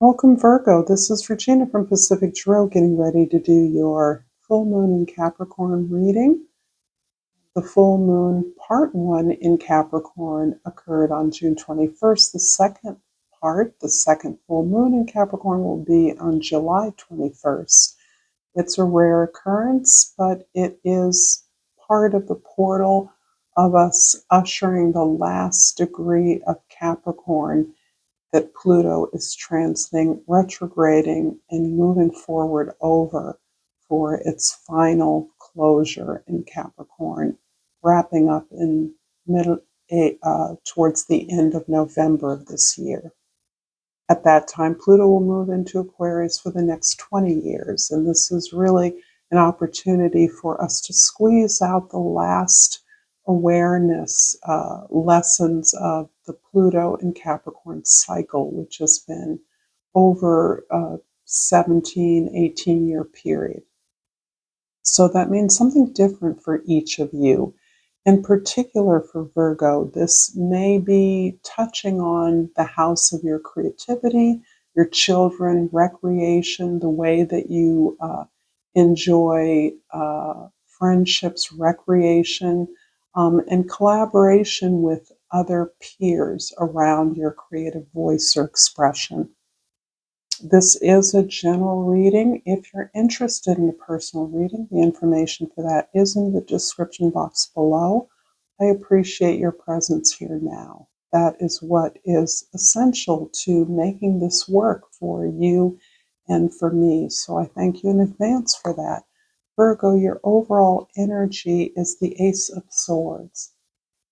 Welcome, Virgo. This is Regina from Pacific Tarot getting ready to do your full moon in Capricorn reading. The full moon part 1 in Capricorn occurred on June 21st. The second part, the second full moon in Capricorn, will be on July 21st. It's a rare occurrence, but it is part of the portal of us ushering the last degree of Capricorn that Pluto is transiting, retrograding, and moving forward over for its final closure in Capricorn, wrapping up in towards the end of November of this year. At that time, Pluto will move into Aquarius for the next 20 years, and this is really an opportunity for us to squeeze out the last awareness lessons of the Pluto and Capricorn cycle, which has been over a 17, 18-year period. So that means something different for each of you. In particular for Virgo, this may be touching on the house of your creativity, your children, recreation, the way that you enjoy friendships, recreation, and collaboration with other peers around your creative voice or expression. This is a general reading. If you're interested in a personal reading, the information for that is in the description box below. I appreciate your presence here now. That is what is essential to making this work for you and for me. So I thank you in advance for that. Virgo, your overall energy is the Ace of Swords.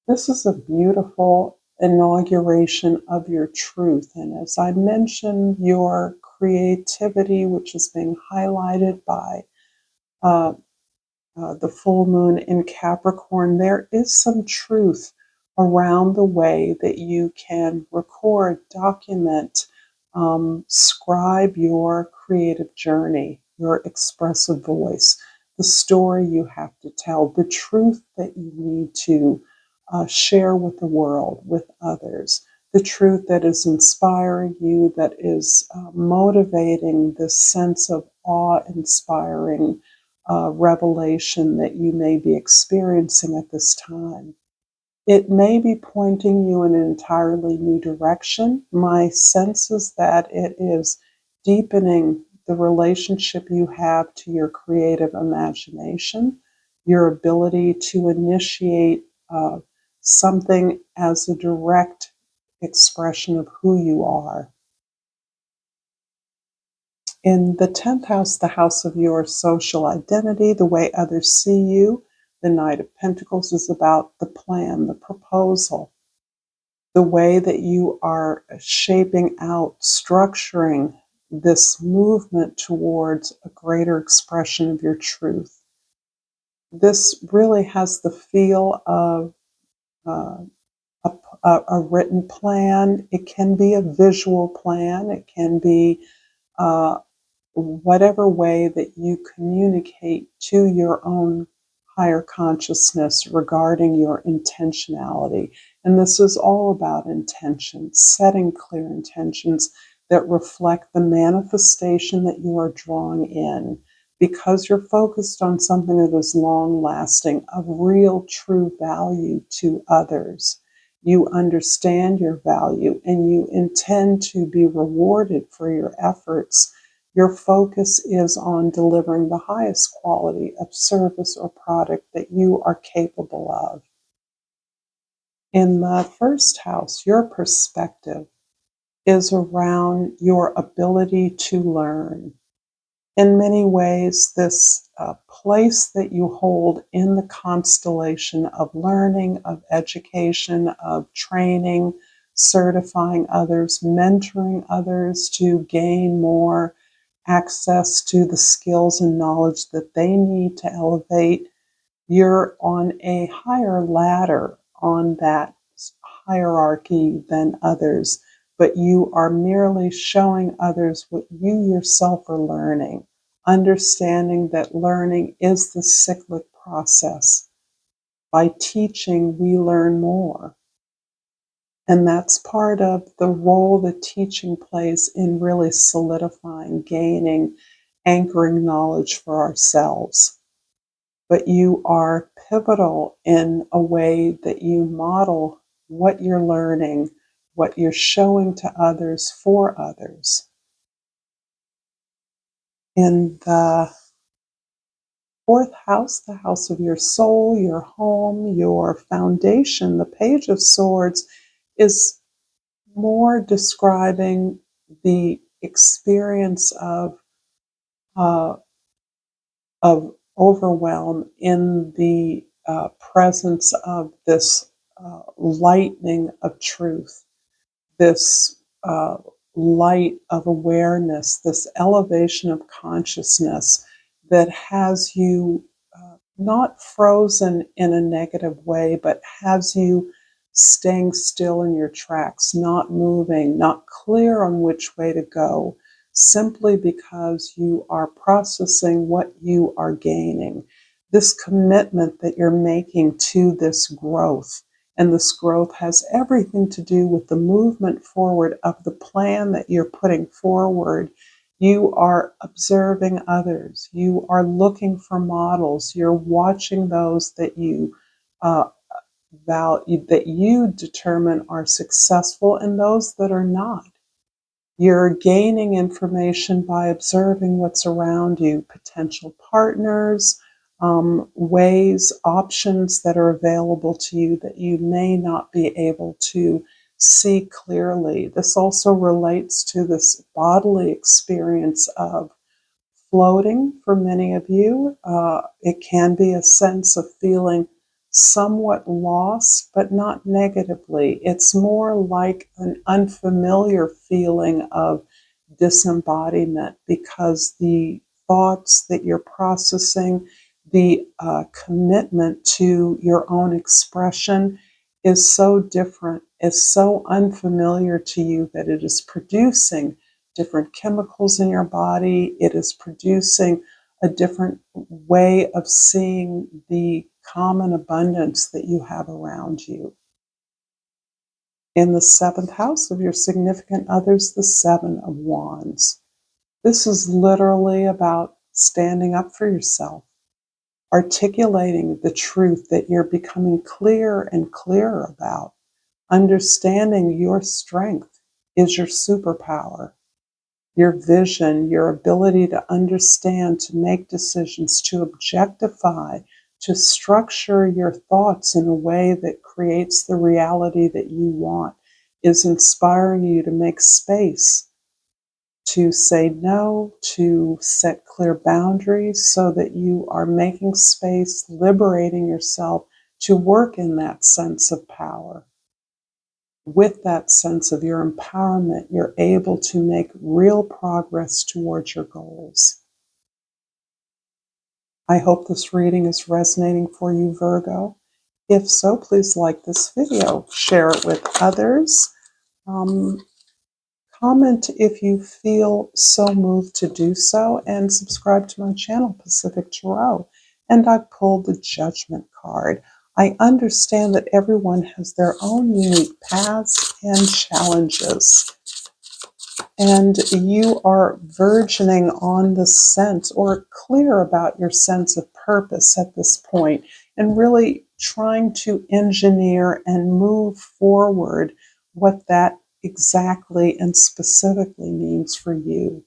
This is a beautiful inauguration of your truth. And as I mentioned, your creativity, which is being highlighted by uh, the full moon in Capricorn, there is some truth around the way that you can record, document, scribe your creative journey, your expressive voice, the story you have to tell, the truth that you need to share with the world, with others, the truth that is inspiring you, that is motivating this sense of awe-inspiring revelation that you may be experiencing at this time. It may be pointing you in an entirely new direction. My sense is that it is deepening the relationship you have to your creative imagination, your ability to initiate something as a direct expression of who you are. In the 10th house, the house of your social identity, the way others see you, the Knight of Pentacles is about the plan, the proposal, the way that you are shaping out, structuring this movement towards a greater expression of your truth. This really has the feel of uh, a written plan. It can be a visual plan. It can be uh, whatever way that you communicate to your own higher consciousness regarding your intentionality. And this is all about intention, setting clear intentions that reflect the manifestation that you are drawing in. Because you're focused on something that is long lasting, of real, true value to others. You understand your value and you intend to be rewarded for your efforts. Your focus is on delivering the highest quality of service or product that you are capable of. In the first house, your perspective is around your ability to learn. In many ways, this place that you hold in the constellation of learning, of education, of training, certifying others, mentoring others to gain more access to the skills and knowledge that they need to elevate, you're on a higher ladder on that hierarchy than others, but you are merely showing others what you yourself are learning, understanding that learning is the cyclic process. By teaching, we learn more. And that's part of the role that teaching plays in really solidifying, gaining, anchoring knowledge for ourselves. But you are pivotal in a way that you model what you're learning, what you're showing to others for others. In the fourth house, the house of your soul, your home, your foundation, the Page of Swords is more describing the experience uh, of overwhelm in the presence of this lightning of truth, this light of awareness, this elevation of consciousness that has you not frozen in a negative way, but has you staying still in your tracks, not moving, not clear on which way to go, simply because you are processing what you are gaining. This commitment that you're making to this growth. And this growth has everything to do with the movement forward of the plan that you're putting forward. You are observing others. You are looking for models. You're watching those that you uh, value, that you determine are successful, and those that are not. You're gaining information by observing what's around you, potential partners, ways, options that are available to you that you may not be able to see clearly. This also relates to this bodily experience of floating for many of you. It can be a sense of feeling somewhat lost, but not negatively. It's more like an unfamiliar feeling of disembodiment because the thoughts that you're processing, the commitment to your own expression is so different, is so unfamiliar to you that it is producing different chemicals in your body. It is producing a different way of seeing the common abundance that you have around you. In the seventh house of your significant others, the Seven of Wands. This is literally about standing up for yourself, articulating the truth that you're becoming clearer and clearer about, understanding your strength is your superpower. Your vision, your ability to understand, to make decisions, to objectify, to structure your thoughts in a way that creates the reality that you want, is inspiring you to make space, to say no, to set clear boundaries so that you are making space, liberating yourself to work in that sense of power. With that sense of your empowerment, you're able to make real progress towards your goals. I hope this reading is resonating for you, Virgo. If so, please like this video, share it with others. Um, Comment if you feel so moved to do so, and subscribe to my channel, Pacific Tarot. And I pulled the Judgment card. I understand that everyone has their own unique paths and challenges. And you are verging on the sense, or clear about your sense of purpose at this point, and really trying to engineer and move forward what that exactly and specifically means for you.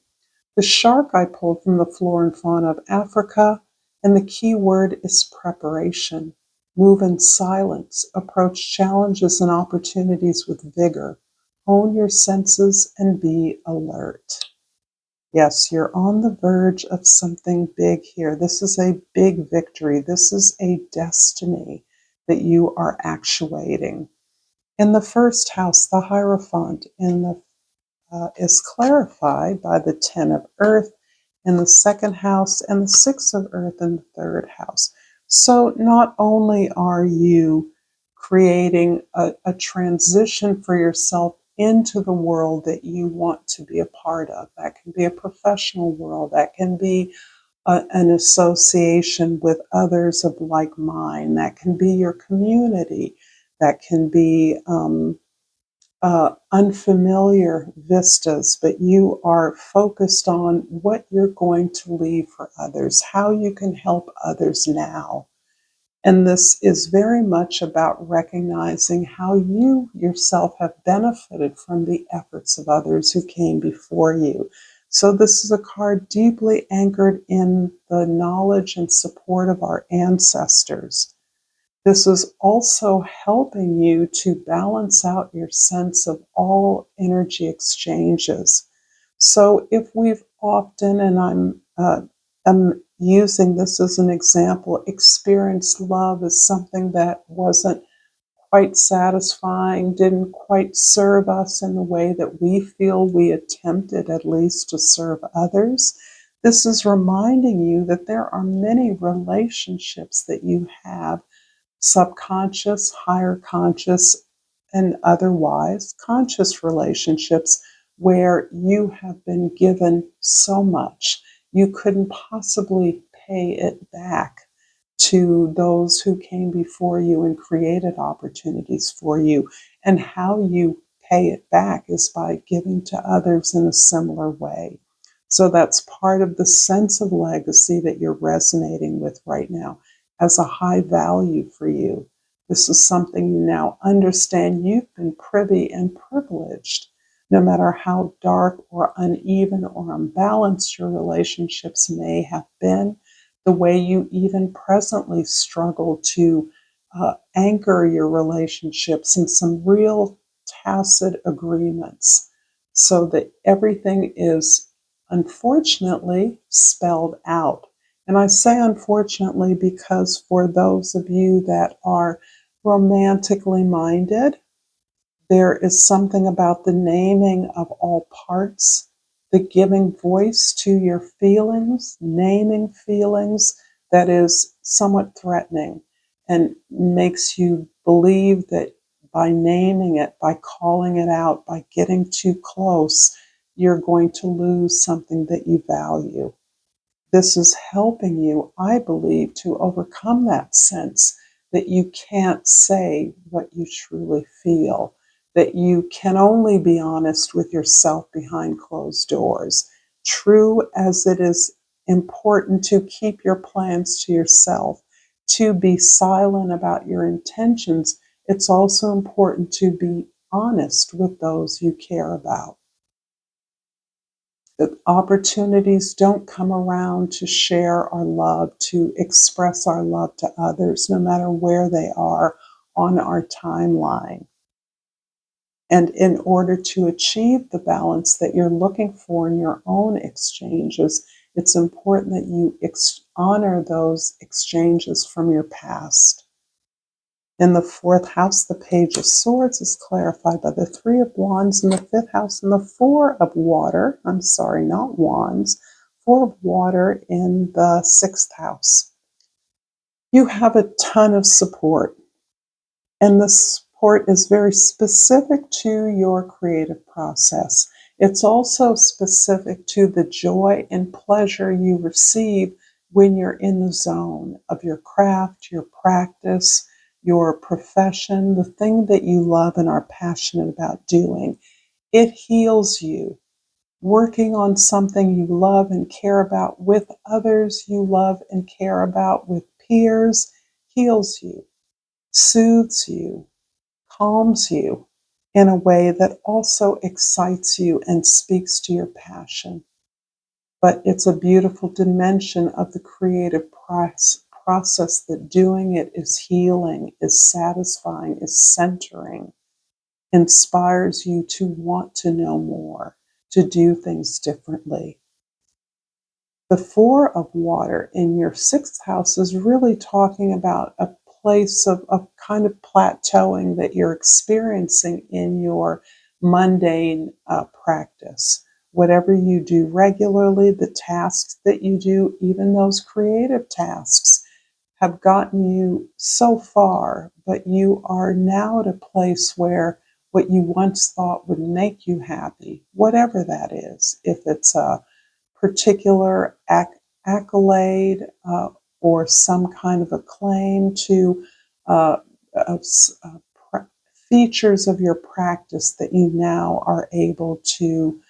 The shark I pulled from the flora and fauna of Africa, and the key word is preparation. Move in silence, approach challenges and opportunities with vigor. Hone your senses and be alert. Yes, you're on the verge of something big here. This is a big victory. This is a destiny that you are actuating. In the first house, the Hierophant is clarified by the Ten of Earth in the second house and the Six of Earth in the third house. So not only are you creating a transition for yourself into the world that you want to be a part of, that can be a professional world, that can be an association with others of like mind, that can be your community, that can be unfamiliar vistas, but you are focused on what you're going to leave for others, how you can help others now. And this is very much about recognizing how you yourself have benefited from the efforts of others who came before you. So, this is a card deeply anchored in the knowledge and support of our ancestors. This is also helping you to balance out your sense of all energy exchanges. So, if we've often, and I'm using this as an example, experienced love as something that wasn't quite satisfying, didn't quite serve us in the way that we feel we attempted at least to serve others, this is reminding you that there are many relationships that you have, subconscious, higher conscious, and otherwise conscious relationships where you have been given so much you couldn't possibly pay it back to those who came before you and created opportunities for you. And how you pay it back is by giving to others in a similar way. So that's part of the sense of legacy that you're resonating with right now as a high value for you. This is something you now understand you've been privy and privileged. No matter how dark or uneven or unbalanced your relationships may have been, the way you even presently struggle to anchor your relationships in some real tacit agreements so that everything is unfortunately spelled out. And I say unfortunately because for those of you that are romantically minded, there is something about the naming of all parts, the giving voice to your feelings, naming feelings that is somewhat threatening and makes you believe that by naming it, by calling it out, by getting too close, you're going to lose something that you value. This is helping you, I believe, to overcome that sense that you can't say what you truly feel, that you can only be honest with yourself behind closed doors. True as it is important to keep your plans to yourself, to be silent about your intentions, it's also important to be honest with those you care about. The opportunities don't come around to share our love, to express our love to others, no matter where they are on our timeline. And in order to achieve the balance that you're looking for in your own exchanges, it's important that you honor those exchanges from your past. In the fourth house, the Page of Swords is clarified by the Three of Wands in the fifth house and the Four of Water. I'm sorry, not Wands. Four of Water in the sixth house. You have a ton of support, and the support is very specific to your creative process. It's also specific to the joy and pleasure you receive when you're in the zone of your craft, your practice, your profession, the thing that you love and are passionate about doing. It heals you. Working on something you love and care about with others you love and care about, with peers, heals you, soothes you, calms you in a way that also excites you and speaks to your passion. But it's a beautiful dimension of the creative process that doing it is healing, is satisfying, is centering, inspires you to want to know more, to do things differently. The Four of Water in your sixth house is really talking about a place of kind of plateauing that you're experiencing in your mundane practice. Whatever you do regularly, the tasks that you do, even those creative tasks, have gotten you so far, but you are now at a place where what you once thought would make you happy, whatever that is, if it's a particular accolade or some kind of acclaim to uh, uh, features of your practice that you now are able to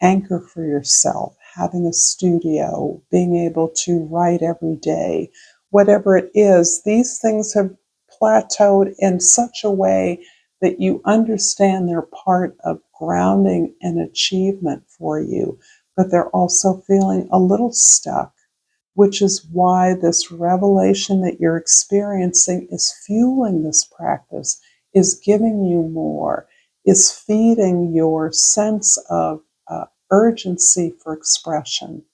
anchor for yourself, having a studio, being able to write every day, whatever it is, these things have plateaued in such a way that you understand they're part of grounding and achievement for you, but they're also feeling a little stuck, which is why this revelation that you're experiencing is fueling this practice, is giving you more, is feeding your sense of urgency for expression,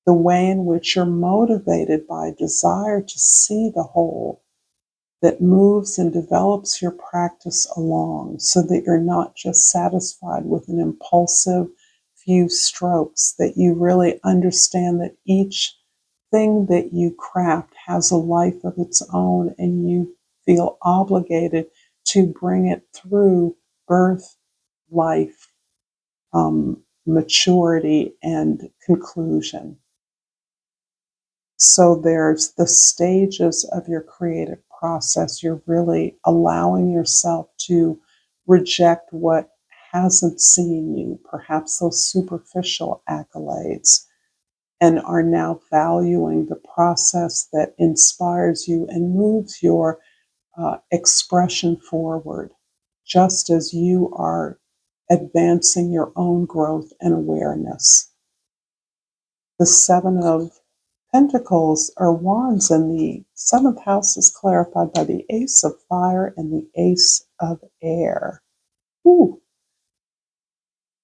the way in which you're motivated by desire to see the whole that moves and develops your practice along so that you're not just satisfied with an impulsive few strokes, that you really understand that each thing that you craft has a life of its own and you feel obligated to bring it through birth, life, maturity, and conclusion. So there's the stages of your creative process. You're really allowing yourself to reject what hasn't seen you, perhaps those superficial accolades, and are now valuing the process that inspires you and moves your expression forward, just as you are advancing your own growth and awareness. The Seven of Pentacles are wands, and the seventh house is clarified by the Ace of Fire and the Ace of Air. Ooh,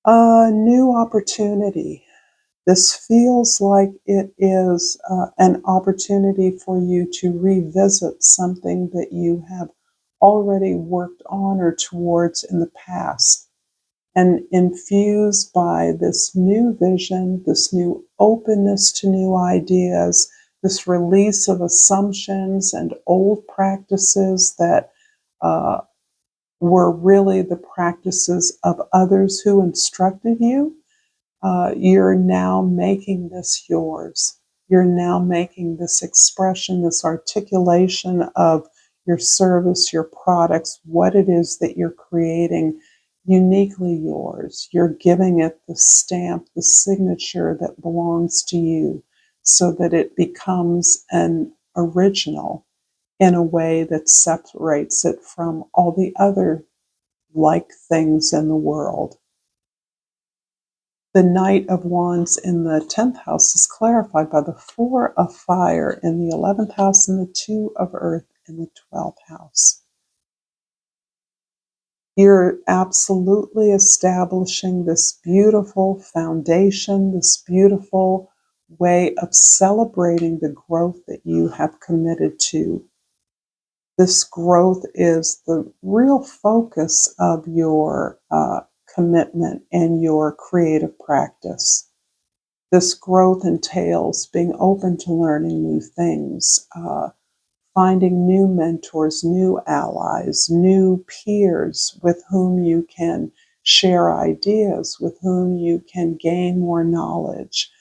a new opportunity. This feels like it is an opportunity for you to revisit something that you have already worked on or towards in the past. And infused by this new vision, this new openness to new ideas, this release of assumptions and old practices that uh, were really the practices of others who instructed you, you're now making this yours. You're now making this expression, this articulation of your service, your products, what it is that you're creating uniquely yours. You're giving it the stamp, the signature that belongs to you so that it becomes an original in a way that separates it from all the other like things in the world. The Knight of Wands in the 10th house is clarified by the Four of Fire in the 11th house and the Two of Earth in the 12th house. You're absolutely establishing this beautiful foundation, this beautiful way of celebrating the growth that you have committed to. This growth is the real focus of your commitment and your creative practice. This growth entails being open to learning new things, finding new mentors, new allies, new peers with whom you can share ideas, with whom you can gain more knowledge,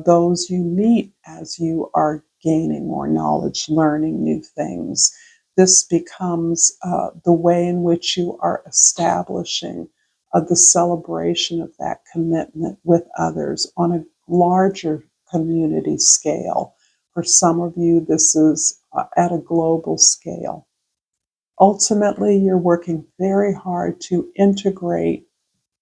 those you meet as you are gaining more knowledge, learning new things. This becomes the way in which you are establishing the celebration of that commitment with others on a larger community scale. For some of you, this is at a global scale. Ultimately, you're working very hard to integrate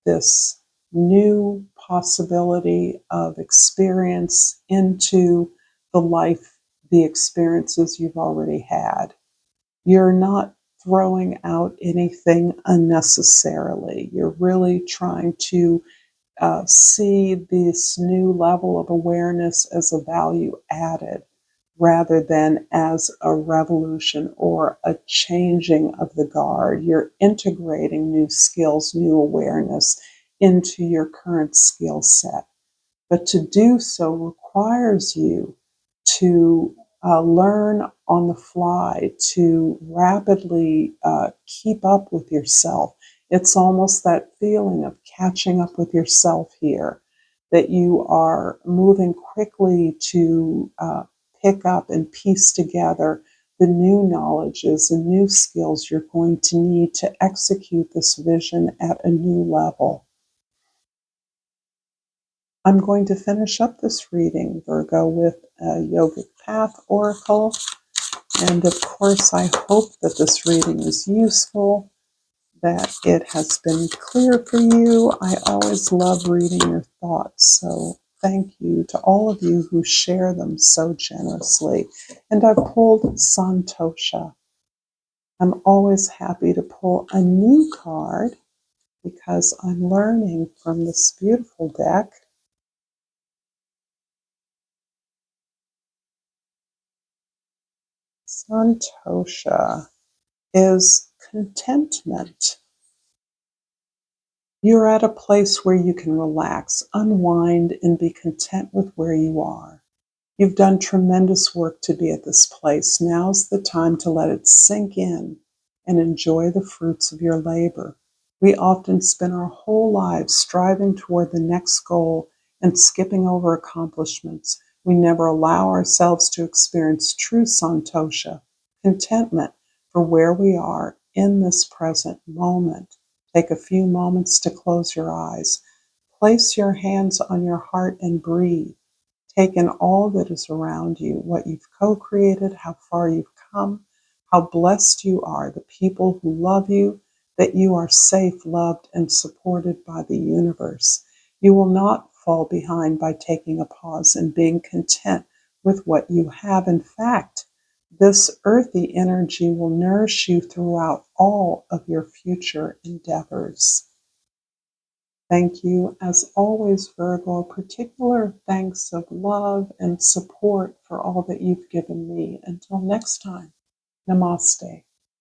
this new possibility of experience into the life, the experiences you've already had. You're not throwing out anything unnecessarily. You're really trying to see this new level of awareness as a value added rather than as a revolution or a changing of the guard. You're integrating new skills, new awareness into your current skill set. But to do so requires you to learn on the fly, to rapidly keep up with yourself. It's almost that feeling of catching up with yourself here, that you are moving quickly to pick up and piece together the new knowledges and new skills you're going to need to execute this vision at a new level. I'm going to finish up this reading, Virgo, with a yogic path oracle. And of course, I hope that this reading is useful, that it has been clear for you. I always love reading your thoughts, so thank you to all of you who share them so generously. And I pulled Santosha. I'm always happy to pull a new card because I'm learning from this beautiful deck. Santosha is contentment. You're at a place where you can relax, unwind, and be content with where you are. You've done tremendous work to be at this place. Now's the time to let it sink in and enjoy the fruits of your labor. We often spend our whole lives striving toward the next goal and skipping over accomplishments. We never allow ourselves to experience true santosha, contentment for where we are in this present moment. Take a few moments to close your eyes. Place your hands on your heart and breathe. Take in all that is around you, what you've co-created, how far you've come, how blessed you are, the people who love you, that you are safe, loved, and supported by the universe. You will not fall behind by taking a pause and being content with what you have. In fact, this earthy energy will nourish you throughout all of your future endeavors. Thank you, as always, Virgo. Particular thanks of love and support for all that you've given me. Until next time, Namaste.